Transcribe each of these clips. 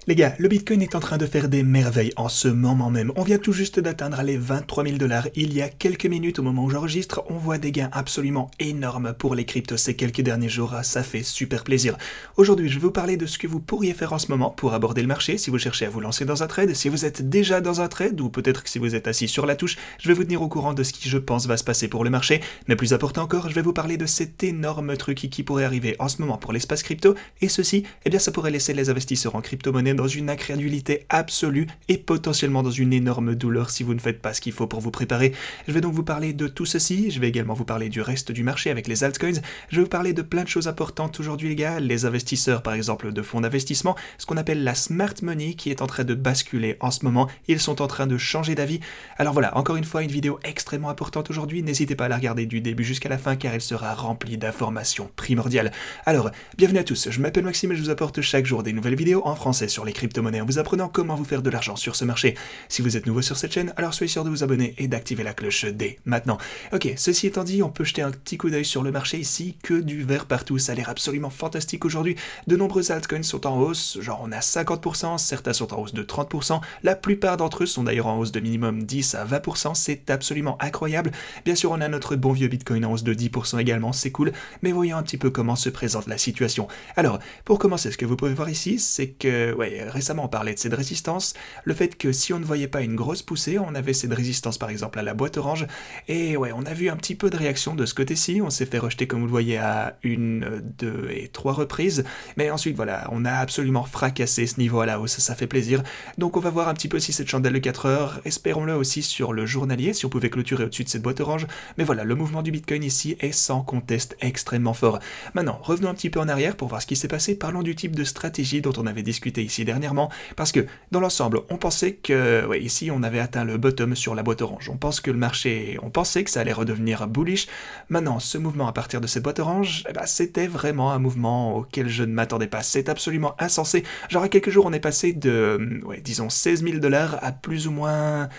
Les gars, le Bitcoin est en train de faire des merveilles en ce moment même. On vient tout juste d'atteindre les 23 000 $. Il y a quelques minutes au moment où j'enregistre, on voit des gains absolument énormes pour les cryptos ces quelques derniers jours. Ça fait super plaisir. Aujourd'hui, je vais vous parler de ce que vous pourriez faire en ce moment pour aborder le marché si vous cherchez à vous lancer dans un trade. Si vous êtes déjà dans un trade ou peut-être que si vous êtes assis sur la touche, je vais vous tenir au courant de ce qui, je pense, va se passer pour le marché. Mais plus important encore, je vais vous parler de cet énorme truc qui pourrait arriver en ce moment pour l'espace crypto. Et ceci, eh bien, ça pourrait laisser les investisseurs en crypto-monnaie dans une incrédulité absolue et potentiellement dans une énorme douleur si vous ne faites pas ce qu'il faut pour vous préparer. Je vais donc vous parler de tout ceci, je vais également vous parler du reste du marché avec les altcoins, je vais vous parler de plein de choses importantes aujourd'hui les gars, les investisseurs par exemple de fonds d'investissement, ce qu'on appelle la smart money qui est en train de basculer en ce moment, ils sont en train de changer d'avis. Alors voilà, encore une fois une vidéo extrêmement importante aujourd'hui, n'hésitez pas à la regarder du début jusqu'à la fin car elle sera remplie d'informations primordiales. Alors, bienvenue à tous, je m'appelle Maxime et je vous apporte chaque jour des nouvelles vidéos en français sur les crypto-monnaies en vous apprenant comment vous faire de l'argent sur ce marché. Si vous êtes nouveau sur cette chaîne, alors soyez sûr de vous abonner et d'activer la cloche dès maintenant. Ok, ceci étant dit, on peut jeter un petit coup d'œil sur le marché ici, que du vert partout, ça a l'air absolument fantastique aujourd'hui. De nombreux altcoins sont en hausse, genre on a 50%, certains sont en hausse de 30%, la plupart d'entre eux sont d'ailleurs en hausse de minimum 10 à 20%, c'est absolument incroyable. Bien sûr, on a notre bon vieux Bitcoin en hausse de 10% également, c'est cool, mais voyons un petit peu comment se présente la situation. Alors, pour commencer, ce que vous pouvez voir ici, c'est que, ouais, récemment on parlait de cette résistance, le fait que si on ne voyait pas une grosse poussée, on avait cette résistance par exemple à la boîte orange, et ouais, on a vu un petit peu de réaction de ce côté-ci, on s'est fait rejeter comme vous le voyez à 1, 2 et 3 reprises, mais ensuite voilà, on a absolument fracassé ce niveau à la hausse, ça fait plaisir, donc on va voir un petit peu si cette chandelle de 4 heures, espérons-le aussi sur le journalier, si on pouvait clôturer au-dessus de cette boîte orange, mais voilà, le mouvement du Bitcoin ici est sans conteste extrêmement fort. Maintenant, revenons un petit peu en arrière pour voir ce qui s'est passé, parlons du type de stratégie dont on avait discuté ici dernièrement, parce que dans l'ensemble, on pensait que, ouais, ici on avait atteint le bottom sur la boîte orange. On pense que le marché, on pensait que ça allait redevenir bullish. Maintenant, ce mouvement à partir de cette boîte orange, eh ben, c'était vraiment un mouvement auquel je ne m'attendais pas. C'est absolument insensé. Genre à quelques jours, on est passé de, ouais, disons 16 000 $ à plus ou moins,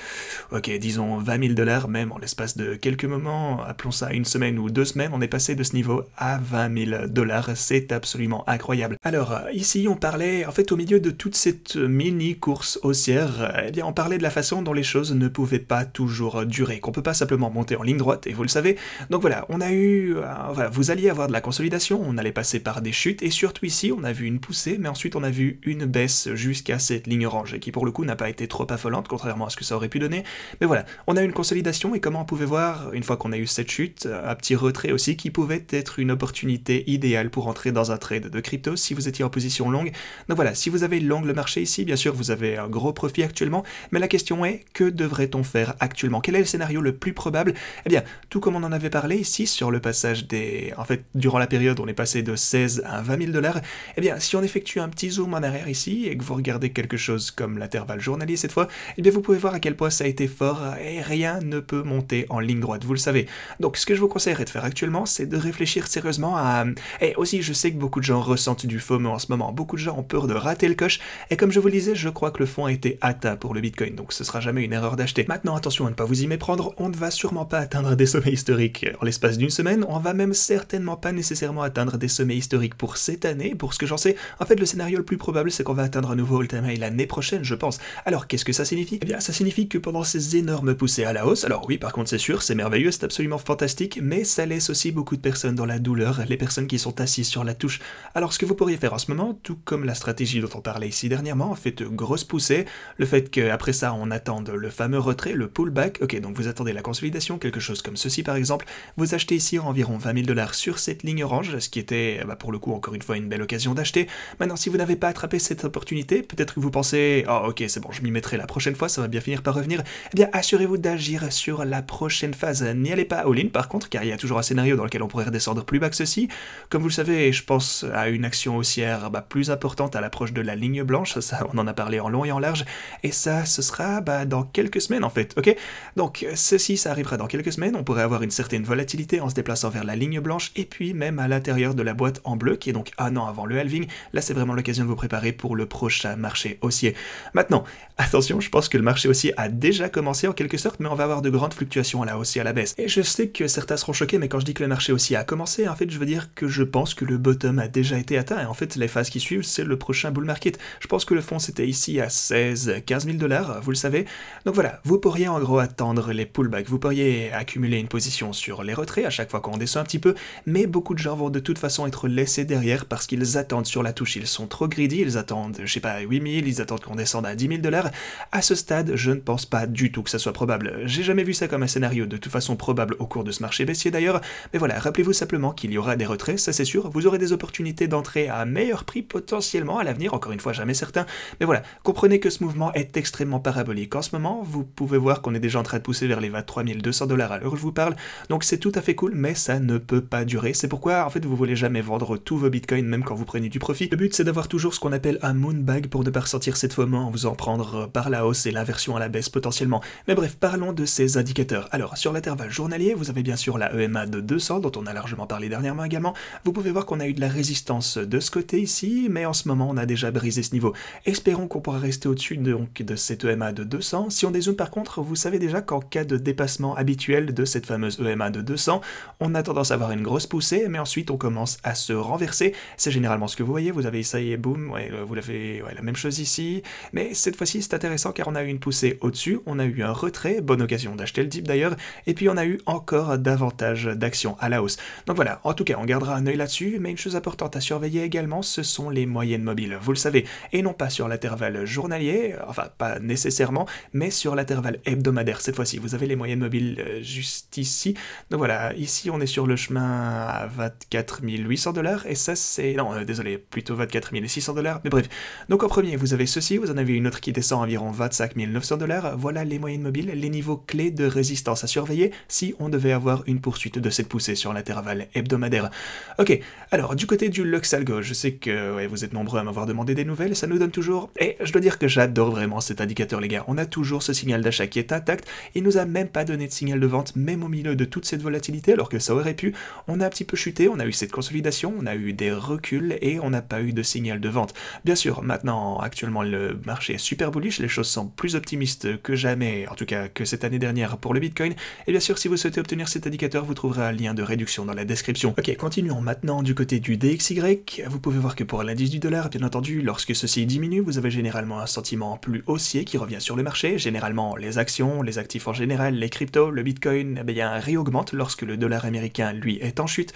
ok, disons 20 000 $ même en l'espace de quelques moments. Appelons ça une semaine ou 2 semaines, on est passé de ce niveau à 20 000 $. C'est absolument incroyable. Alors ici, on parlait, en fait, au milieu de toute cette mini-course haussière, eh bien on parlait de la façon dont les choses ne pouvaient pas toujours durer, qu'on peut pas simplement monter en ligne droite, et vous le savez. Donc voilà, on a eu, voilà, vous alliez avoir de la consolidation, on allait passer par des chutes, et surtout ici, on a vu une poussée, mais ensuite on a vu une baisse jusqu'à cette ligne orange, qui pour le coup n'a pas été trop affolante, contrairement à ce que ça aurait pu donner. Mais voilà, on a eu une consolidation, et comment on pouvait voir, une fois qu'on a eu cette chute, un petit retrait aussi, qui pouvait être une opportunité idéale pour entrer dans un trade de crypto si vous étiez en position longue. Donc voilà, si vous avez long le marché ici, bien sûr vous avez un gros profit actuellement, mais la question est, que devrait-on faire actuellement? Quel est le scénario le plus probable? Eh bien, tout comme on en avait parlé ici sur le passage des... En fait, durant la période où on est passé de 16 à 20 000 $, eh bien, si on effectue un petit zoom en arrière ici, et que vous regardez quelque chose comme l'intervalle journalier cette fois, eh bien vous pouvez voir à quel point ça a été fort, et rien ne peut monter en ligne droite, vous le savez. Donc ce que je vous conseillerais de faire actuellement, c'est de réfléchir sérieusement à... Et aussi, je sais que beaucoup de gens ressentent du FOMO en ce moment, beaucoup de gens ont peur de rater le coche, et comme je vous le disais, je crois que le fond a été atteint pour le Bitcoin, donc ce sera jamais une erreur d'acheter. Maintenant, attention à ne pas vous y méprendre, on ne va sûrement pas atteindre des sommets historiques en l'espace d'une semaine, on va même certainement pas nécessairement atteindre des sommets historiques pour cette année, pour ce que j'en sais. En fait, le scénario le plus probable, c'est qu'on va atteindre un nouveau all-time high l'année prochaine, je pense. Alors, qu'est-ce que ça signifie? Eh bien, ça signifie que pendant ces énormes poussées à la hausse, alors oui, par contre, c'est sûr, c'est merveilleux, c'est absolument fantastique, mais ça laisse aussi beaucoup de personnes dans la douleur, les personnes qui sont assises sur la touche. Alors, ce que vous pourriez faire en ce moment, tout comme la stratégie dont on parlait ici dernièrement, en fait, grosse poussée, le fait qu'après ça, on attende le fameux retrait, le pullback, ok, donc vous attendez la consolidation, quelque chose comme ceci par exemple, vous achetez ici environ 20 000 $ sur cette ligne orange, ce qui était, bah, pour le coup, encore une fois, une belle occasion d'acheter. Maintenant, si vous n'avez pas attrapé cette opportunité, peut-être que vous pensez, oh ok, c'est bon, je m'y mettrai la prochaine fois, ça va bien finir par revenir, eh bien, assurez-vous d'agir sur la prochaine phase. N'y allez pas all-in, par contre, car il y a toujours un scénario dans lequel on pourrait redescendre plus bas que ceci. Comme vous le savez, je pense à une action haussière plus importante à l'approche de la ligne blanche, ça on en a parlé en long et en large, et ça ce sera dans quelques semaines en fait, ok? Donc ceci ça arrivera dans quelques semaines, on pourrait avoir une certaine volatilité en se déplaçant vers la ligne blanche, et puis même à l'intérieur de la boîte en bleu, qui est donc un an avant le halving, là c'est vraiment l'occasion de vous préparer pour le prochain marché haussier. Maintenant, attention, je pense que le marché haussier a déjà commencé en quelque sorte, mais on va avoir de grandes fluctuations à la hausse et à la baisse. Et je sais que certains seront choqués, mais quand je dis que le marché haussier a commencé, en fait je veux dire que je pense que le bottom a déjà été atteint, et en fait les phases qui suivent c'est le prochain bull market. target. Je pense que le fond c'était ici à 15 000 $, vous le savez. Donc voilà, vous pourriez en gros attendre les pullbacks, vous pourriez accumuler une position sur les retraits à chaque fois qu'on descend un petit peu, mais beaucoup de gens vont de toute façon être laissés derrière parce qu'ils attendent sur la touche, ils sont trop greedy, ils attendent, je sais pas, 8 000, ils attendent qu'on descende à 10 000 $. À ce stade, je ne pense pas du tout que ça soit probable. J'ai jamais vu ça comme un scénario de toute façon probable au cours de ce marché baissier d'ailleurs, mais voilà, rappelez-vous simplement qu'il y aura des retraits, ça c'est sûr, vous aurez des opportunités d'entrée à un meilleur prix potentiellement à l'avenir, encore une fois jamais certain, mais voilà, comprenez que ce mouvement est extrêmement parabolique. En ce moment, vous pouvez voir qu'on est déjà en train de pousser vers les 23 200 $ à l'heure où je vous parle, donc c'est tout à fait cool, mais ça ne peut pas durer, c'est pourquoi en fait vous voulez jamais vendre tous vos bitcoins même quand vous prenez du profit. Le but c'est d'avoir toujours ce qu'on appelle un moonbag pour ne pas ressentir cette FOMO en vous en prendre par la hausse et l'inversion à la baisse potentiellement. Mais bref, parlons de ces indicateurs. Alors sur l'intervalle journalier, vous avez bien sûr la EMA de 200 dont on a largement parlé dernièrement également. Vous pouvez voir qu'on a eu de la résistance de ce côté ici, mais en ce moment on a déjà brisé ce niveau. Espérons qu'on pourra rester au-dessus donc de cette EMA de 200. Si on dézoome par contre, vous savez déjà qu'en cas de dépassement habituel de cette fameuse EMA de 200, on a tendance à avoir une grosse poussée, mais ensuite on commence à se renverser. C'est généralement ce que vous voyez, vous avez ça y est, boum, ouais, vous l'avez, ouais, la même chose ici, mais cette fois-ci c'est intéressant car on a eu une poussée au-dessus, on a eu un retrait, bonne occasion d'acheter le dip d'ailleurs, et puis on a eu encore davantage d'actions à la hausse. Donc voilà, en tout cas on gardera un œil là-dessus, mais une chose importante à surveiller également, ce sont les moyennes mobiles, vous le savez, et non pas sur l'intervalle journalier, enfin pas nécessairement, mais sur l'intervalle hebdomadaire cette fois-ci. Vous avez les moyennes mobiles juste ici, donc voilà, ici on est sur le chemin à 24 800 $, et ça c'est, non désolé, plutôt 24 600 $, mais bref. Donc en premier vous avez ceci, vous en avez une autre qui descend à environ 25 900 $, voilà les moyennes mobiles, les niveaux clés de résistance à surveiller si on devait avoir une poursuite de cette poussée sur l'intervalle hebdomadaire. Ok, alors du côté du Lux Algo, je sais que ouais, vous êtes nombreux à m'avoir demandé des nouvelles, ça nous donne toujours, et je dois dire que j'adore vraiment cet indicateur les gars, on a toujours ce signal d'achat qui est intact, il nous a même pas donné de signal de vente, même au milieu de toute cette volatilité, alors que ça aurait pu, on a un petit peu chuté, on a eu cette consolidation, on a eu des reculs, et on n'a pas eu de signal de vente. Bien sûr, maintenant, actuellement, le marché est super bullish, les choses sont plus optimistes que jamais, en tout cas que cette année dernière pour le Bitcoin, et bien sûr, si vous souhaitez obtenir cet indicateur, vous trouverez un lien de réduction dans la description. Ok, continuons maintenant du côté du DXY, vous pouvez voir que pour l'indice du dollar, bien entendu, lorsque ceci diminue, vous avez généralement un sentiment plus haussier qui revient sur le marché, généralement les actions, les actifs en général, les cryptos, le Bitcoin, eh bien, réaugmente lorsque le dollar américain, lui, est en chute.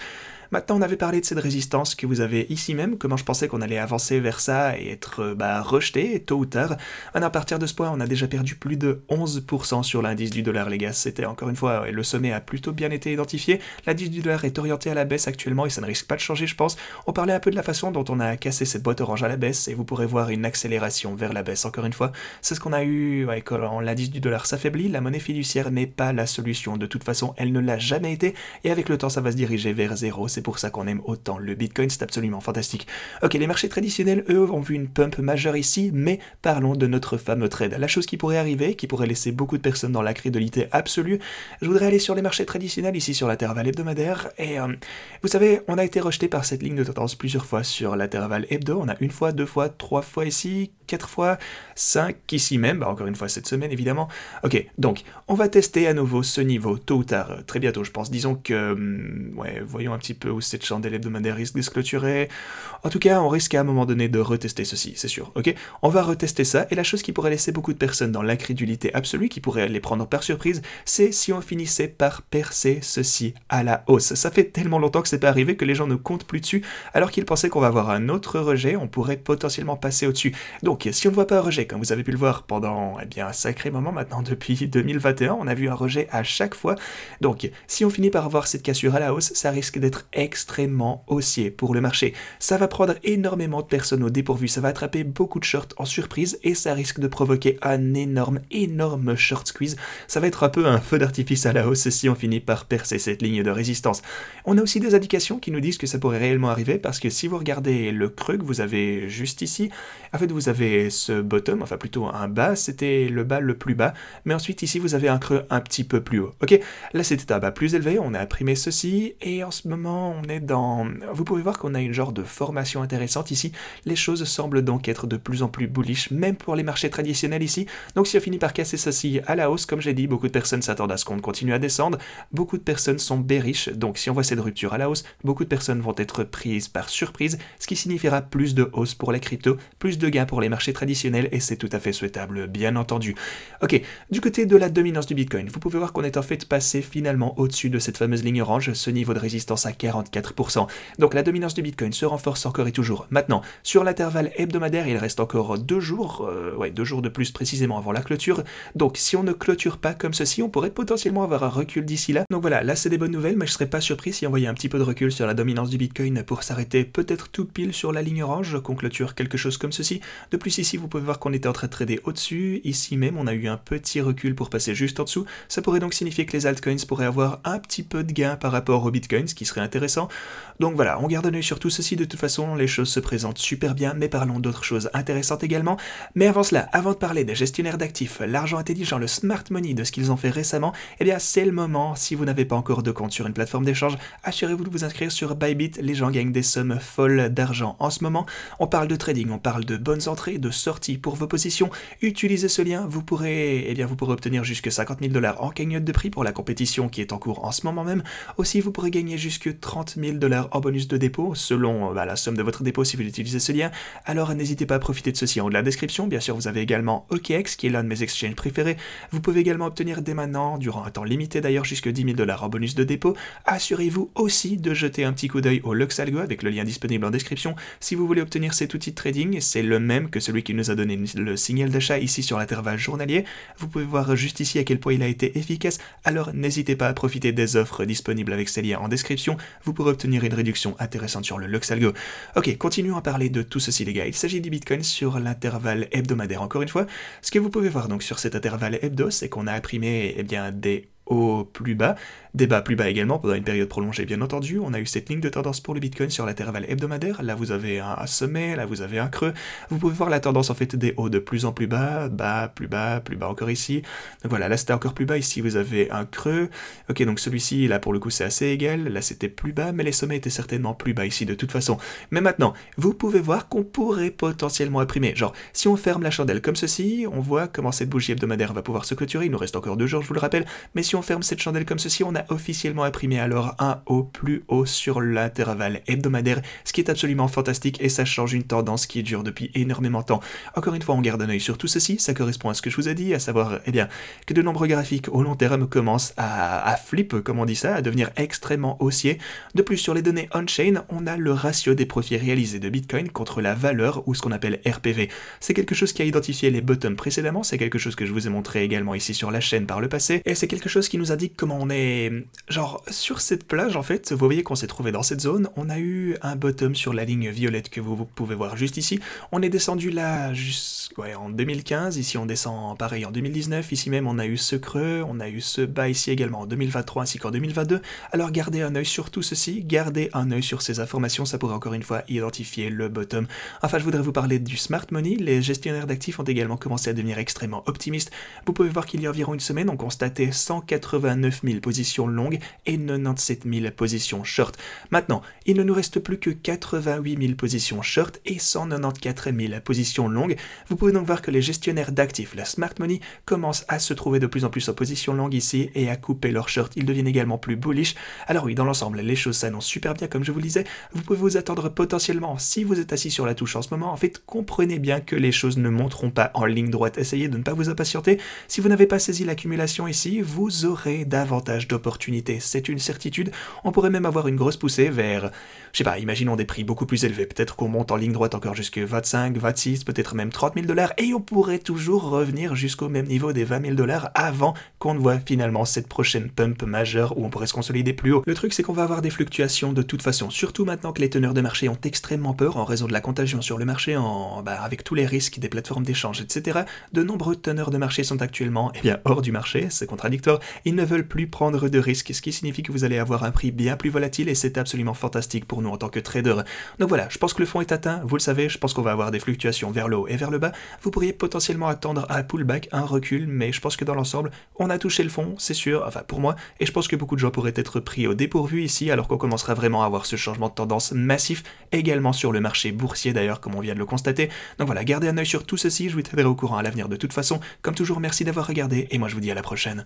Maintenant, on avait parlé de cette résistance que vous avez ici même, comment je pensais qu'on allait avancer vers ça et être rejeté tôt ou tard. À partir de ce point, on a déjà perdu plus de 11% sur l'indice du dollar, les gars. C'était encore une fois, ouais, le sommet a plutôt bien été identifié. L'indice du dollar est orienté à la baisse actuellement et ça ne risque pas de changer, je pense. On parlait un peu de la façon dont on a cassé cette boîte orange à la baisse et vous pourrez voir une accélération vers la baisse, encore une fois. C'est ce qu'on a eu ouais, quand l'indice du dollar s'affaiblit. La monnaie fiduciaire n'est pas la solution. De toute façon, elle ne l'a jamais été et avec le temps, ça va se diriger vers zéro. C'est pour ça qu'on aime autant le Bitcoin, c'est absolument fantastique. Ok, les marchés traditionnels, eux, ont vu une pump majeure ici, mais parlons de notre fameux trade. La chose qui pourrait arriver, qui pourrait laisser beaucoup de personnes dans la crédulité absolue, je voudrais aller sur les marchés traditionnels, ici sur l'intervalle hebdomadaire, et vous savez, on a été rejeté par cette ligne de tendance plusieurs fois sur l'intervalle hebdo, on a une fois, deux fois, trois fois ici, 4 fois, 5 ici même, encore une fois cette semaine évidemment. Ok, donc on va tester à nouveau ce niveau tôt ou tard, très bientôt je pense. Disons que, ouais, voyons un petit peu où cette chandelle hebdomadaire risque de se clôturer. En tout cas, on risque à un moment donné de retester ceci, c'est sûr, ok. On va retester ça, et la chose qui pourrait laisser beaucoup de personnes dans l'incrédulité absolue, qui pourrait les prendre par surprise, c'est si on finissait par percer ceci à la hausse. Ça fait tellement longtemps que c'est pas arrivé que les gens ne comptent plus dessus, alors qu'ils pensaient qu'on va avoir un autre rejet, on pourrait potentiellement passer au-dessus. Donc, si on ne voit pas un rejet, comme vous avez pu le voir pendant eh bien, un sacré moment maintenant, depuis 2021, on a vu un rejet à chaque fois. Donc, si on finit par avoir cette cassure à la hausse, ça risque d'être extrêmement haussier pour le marché. Ça va prendre énormément de personnes au dépourvu, ça va attraper beaucoup de shorts en surprise et ça risque de provoquer un énorme short squeeze. Ça va être un peu un feu d'artifice à la hausse si on finit par percer cette ligne de résistance. On a aussi des indications qui nous disent que ça pourrait réellement arriver parce que si vous regardez le creux que vous avez juste ici, en fait vous avez ce bottom, enfin plutôt un bas, c'était le bas le plus bas, mais ensuite ici vous avez un creux un petit peu plus haut, ok. Là c'était un bas plus élevé, on a imprimé ceci, et en ce moment on est dans... Vous pouvez voir qu'on a une genre de formation intéressante ici. Les choses semblent donc être de plus en plus bullish, même pour les marchés traditionnels ici. Donc si on finit par casser ceci à la hausse, comme j'ai dit, beaucoup de personnes s'attendent à ce qu'on continue à descendre. Beaucoup de personnes sont bearish, donc si on voit cette rupture à la hausse, beaucoup de personnes vont être prises par surprise, ce qui signifiera plus de hausse pour les cryptos, plus de gains pour les marchés traditionnels, et c'est tout à fait souhaitable, bien entendu. Ok, du côté de la dominance du Bitcoin, vous pouvez voir qu'on est en fait passé finalement au-dessus de cette fameuse ligne orange, ce niveau de résistance à 44%. Donc la dominance du Bitcoin se renforce encore et toujours. Maintenant, sur l'intervalle hebdomadaire, il reste encore 2 jours, 2 jours de plus précisément avant la clôture. Donc si on ne clôture pas comme ceci, on pourrait potentiellement avoir un recul d'ici là. Donc voilà, là c'est des bonnes nouvelles, mais je serais pas surpris si on voyait un petit peu de recul sur la dominance du Bitcoin pour s'arrêter peut-être tout pile sur la ligne orange, qu'on clôture quelque chose comme ceci. De plus ici, vous pouvez voir qu'on était en train de trader au-dessus. Ici même, on a eu un petit recul pour passer juste en dessous. Ça pourrait donc signifier que les altcoins pourraient avoir un petit peu de gain par rapport au Bitcoin, ce qui serait intéressant. Donc voilà, on garde un œil sur tout ceci. De toute façon, les choses se présentent super bien, mais parlons d'autres choses intéressantes également. Mais avant cela, avant de parler des gestionnaires d'actifs, l'argent intelligent, le smart money de ce qu'ils ont fait récemment, eh bien c'est le moment. Si vous n'avez pas encore de compte sur une plateforme d'échange, assurez-vous de vous inscrire sur Bybit. Les gens gagnent des sommes folles d'argent en ce moment. On parle de trading, on parle de bonnes entrées, de sorties pour vos positions. Utilisez ce lien, vous pourrez obtenir jusque 50 000 $ en cagnotte de prix pour la compétition qui est en cours en ce moment même. Aussi, vous pourrez gagner jusque 30 000 $ en bonus de dépôt, selon la somme de votre dépôt si vous utilisez ce lien. Alors n'hésitez pas à profiter de ceci en haut de la description. Bien sûr, vous avez également OKX, qui est l'un de mes exchanges préférés. Vous pouvez également obtenir dès maintenant, durant un temps limité d'ailleurs, jusque 10 000 $ en bonus de dépôt. Assurez-vous aussi de jeter un petit coup d'œil au Luxalgo avec le lien disponible en description. Si vous voulez obtenir cet outil de trading, c'est le même que celui qui nous a donné le signal d'achat ici sur l'intervalle journalier. Vous pouvez voir juste ici à quel point il a été efficace, alors n'hésitez pas à profiter des offres disponibles avec ces liens en description. Vous pourrez obtenir une réduction intéressante sur le Luxalgo. Ok, continuons à parler de tout ceci les gars. Il s'agit du Bitcoin sur l'intervalle hebdomadaire encore une fois. Ce que vous pouvez voir donc sur cet intervalle hebdo, c'est qu'on a imprimé des hauts plus bas, des bas plus bas également pendant une période prolongée bien entendu. On a eu cette ligne de tendance pour le Bitcoin sur l'intervalle hebdomadaire. Là vous avez un sommet, là vous avez un creux. Vous pouvez voir la tendance en fait des hauts de plus en plus bas, plus bas encore ici. Donc voilà, là c'était encore plus bas, ici vous avez un creux. Ok, donc celui-ci là pour le coup c'est assez égal, là c'était plus bas, mais les sommets étaient certainement plus bas ici de toute façon. Mais maintenant, vous pouvez voir qu'on pourrait potentiellement imprimer. Genre, si on ferme la chandelle comme ceci, on voit comment cette bougie hebdomadaire va pouvoir se clôturer. Il nous reste encore 2 jours, je vous le rappelle. Mais si on ferme cette chandelle comme ceci, on a officiellement imprimé alors un haut plus haut sur l'intervalle hebdomadaire, ce qui est absolument fantastique et ça change une tendance qui dure depuis énormément de temps. Encore une fois, on garde un œil sur tout ceci, ça correspond à ce que je vous ai dit, à savoir que de nombreux graphiques au long terme commencent à flip, comme on dit ça, à devenir extrêmement haussiers. De plus, sur les données on-chain, on a le ratio des profits réalisés de Bitcoin contre la valeur ou ce qu'on appelle RPV. C'est quelque chose qui a identifié les bottoms précédemment, c'est quelque chose que je vous ai montré également ici sur la chaîne par le passé, et c'est quelque chose qui nous indique comment on est... Genre, sur cette plage, en fait, vous voyez qu'on s'est trouvé dans cette zone, on a eu un bottom sur la ligne violette que vous pouvez voir juste ici, on est descendu là en 2015, ici on descend pareil en 2019, ici même on a eu ce creux, on a eu ce bas ici également en 2023 ainsi qu'en 2022, alors gardez un œil sur tout ceci, gardez un œil sur ces informations, ça pourrait encore une fois identifier le bottom. Enfin, je voudrais vous parler du smart money, les gestionnaires d'actifs ont également commencé à devenir extrêmement optimistes, vous pouvez voir qu'il y a environ une semaine, on constatait 189 000 positions longues et 97 000 positions short. Maintenant, il ne nous reste plus que 88 000 positions short et 194 000 positions longues. Vous pouvez donc voir que les gestionnaires d'actifs, la smart money, commencent à se trouver de plus en plus en position longue ici et à couper leurs shorts. Ils deviennent également plus bullish. Alors oui, dans l'ensemble, les choses s'annoncent super bien comme je vous le disais. Vous pouvez vous attendre potentiellement, si vous êtes assis sur la touche en ce moment, en fait, comprenez bien que les choses ne monteront pas en ligne droite. Essayez de ne pas vous impatienter. Si vous n'avez pas saisi l'accumulation ici, vous aurez davantage d'opportunités. C'est une certitude. On pourrait même avoir une grosse poussée vers, je sais pas, imaginons des prix beaucoup plus élevés. Peut-être qu'on monte en ligne droite encore jusqu'à 25, 26, peut-être même 30 000 $ et on pourrait toujours revenir jusqu'au même niveau des 20 000 $ avant qu'on ne voit finalement cette prochaine pump majeure où on pourrait se consolider plus haut. Le truc, c'est qu'on va avoir des fluctuations de toute façon, surtout maintenant que les teneurs de marché ont extrêmement peur en raison de la contagion sur le marché, avec tous les risques des plateformes d'échange, etc. De nombreux teneurs de marché sont actuellement hors du marché, c'est contradictoire, ils ne veulent plus prendre de de risque, ce qui signifie que vous allez avoir un prix bien plus volatile et c'est absolument fantastique pour nous en tant que traders. Donc voilà, je pense que le fond est atteint, vous le savez, je pense qu'on va avoir des fluctuations vers le haut et vers le bas. Vous pourriez potentiellement attendre un pullback, un recul, mais je pense que dans l'ensemble, on a touché le fond, c'est sûr, enfin pour moi, et je pense que beaucoup de gens pourraient être pris au dépourvu ici alors qu'on commencera vraiment à avoir ce changement de tendance massif, également sur le marché boursier d'ailleurs, comme on vient de le constater. Donc voilà, gardez un œil sur tout ceci, je vous tiendrai au courant à l'avenir de toute façon. Comme toujours, merci d'avoir regardé et moi je vous dis à la prochaine.